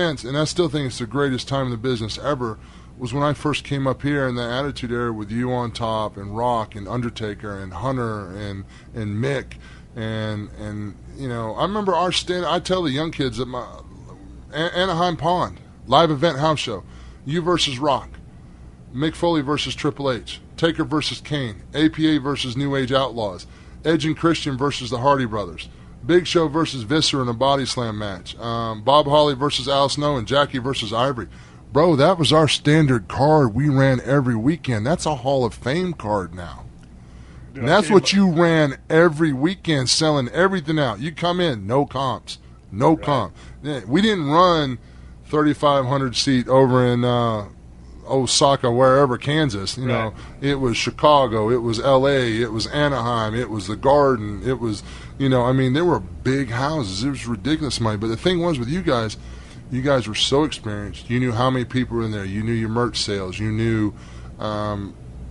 And I still think it's the greatest time in the business ever, was when I first came up here in the Attitude Era with you on top, and Rock, and Undertaker, and Hunter, and Mick, and you know, I remember our stand. I tell the young kids at my Anaheim Pond live event house show, you versus Rock, Mick Foley versus Triple H, Taker versus Kane, APA versus New Age Outlaws, Edge and Christian versus the Hardy Brothers, Big Show versus Viscera in a body slam match, Bob Holly versus Al Snow, and Jackie versus Ivory. Bro, that was our standard card we ran every weekend. That's a Hall of Fame card now. And that's what you ran every weekend, selling everything out. You come in, no comps, no comp. We didn't run 3,500 seat over in Osaka, wherever, Kansas. You know, it was Chicago, it was L.A., it was Anaheim, it was the Garden, it was, you know, I mean, there were big houses. It was ridiculous money. But the thing was with you guys were so experienced. You knew how many people were in there. You knew your merch sales. You knew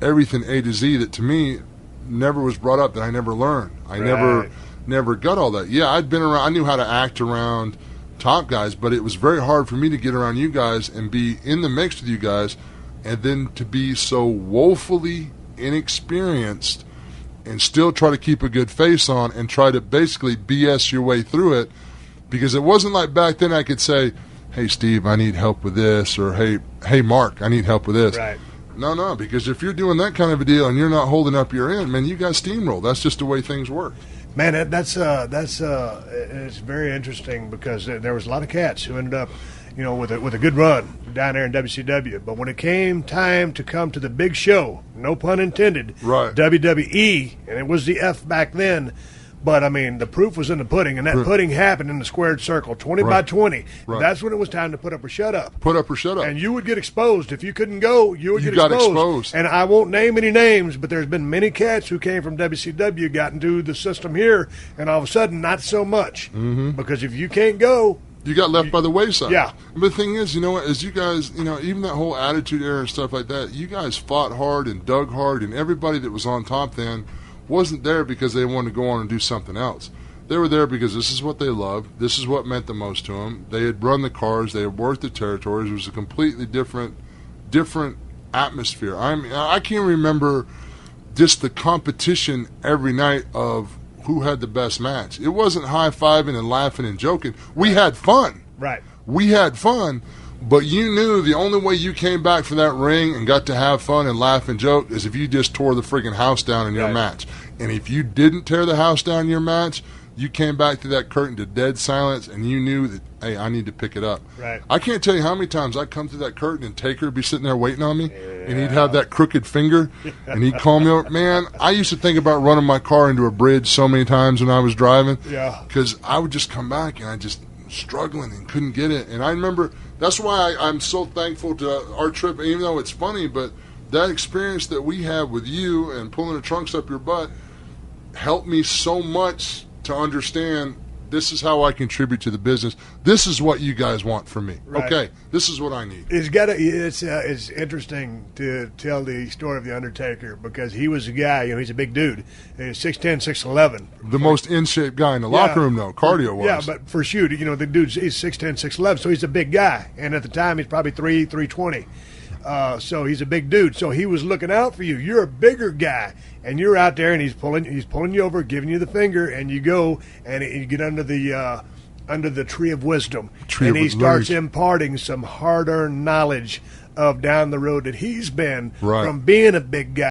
everything A to Z that to me never was brought up, that I never learned. I never got all that. Yeah, I'd been around. I knew how to act around top guys, but it was very hard for me to get around you guys and be in the mix with you guys, and then to be so woefully inexperienced and still try to keep a good face on and try to basically BS your way through it. Because it wasn't like back then I could say, hey, Steve, I need help with this, or hey, Mark, I need help with this. Right. No, because if you're doing that kind of a deal and you're not holding up your end, man, you got steamrolled. That's just the way things work. Man, that's it's very interesting, because there was a lot of cats who ended up, you know, with a good run down there in WCW. But when it came time to come to the big show, no pun intended, right, WWE, and it was the F back then. But, I mean, the proof was in the pudding, and that pudding happened in the squared circle, 20 by 20. Right. That's when it was time to put up or shut up. Put up or shut up. And you would get exposed. If you couldn't go, you would get exposed. And I won't name any names, but there's been many cats who came from WCW, got into the system here, and all of a sudden, not so much. Mm-hmm. Because if you can't go, you got left by the wayside. Yeah. But the thing is, you know what, as you guys, you know, even that whole Attitude Era and stuff like that, you guys fought hard and dug hard, and everybody that was on top then wasn't there because they wanted to go on and do something else. They were there because this is what they loved. This is what meant the most to them. They had run the cars. They had worked the territories. It was a completely different atmosphere. I can't remember just the competition every night of who had the best match. It wasn't high-fiving and laughing and joking. We had fun. Right. We had fun, but you knew the only way you came back from that ring and got to have fun and laugh and joke is if you just tore the freaking house down in your match. And if you didn't tear the house down in your match, you came back to that curtain to dead silence, and you knew that, hey, I need to pick it up. Right. I can't tell you how many times I come through that curtain and Taker would be sitting there waiting on me, and he'd have that crooked finger, and he'd call me over. Man, I used to think about running my car into a bridge so many times when I was driving, because I would just come back, and I just struggling and couldn't get it. And I remember, that's why I'm so thankful to our trip, even though it's funny, but that experience that we had with you and pulling the trunks up your butt helped me so much to understand this is how I contribute to the business. This is what you guys want from me. Right. Okay, this is what I need. It's interesting to tell the story of The Undertaker, because he was a guy, you know, he's a big dude. He's 6'10", 6'11". The most in-shape guy in the locker room, though, cardio-wise. Yeah, but for shoot, you know, the dude's he's 6'10", 6'11", so he's a big guy. And at the time, he's probably 320. So he's a big dude. So he was looking out for you. You're a bigger guy, and you're out there, and he's pulling you over, giving you the finger, and you go and you get under the tree of wisdom, and he starts imparting some hard-earned knowledge of down the road that he's been from being a big guy.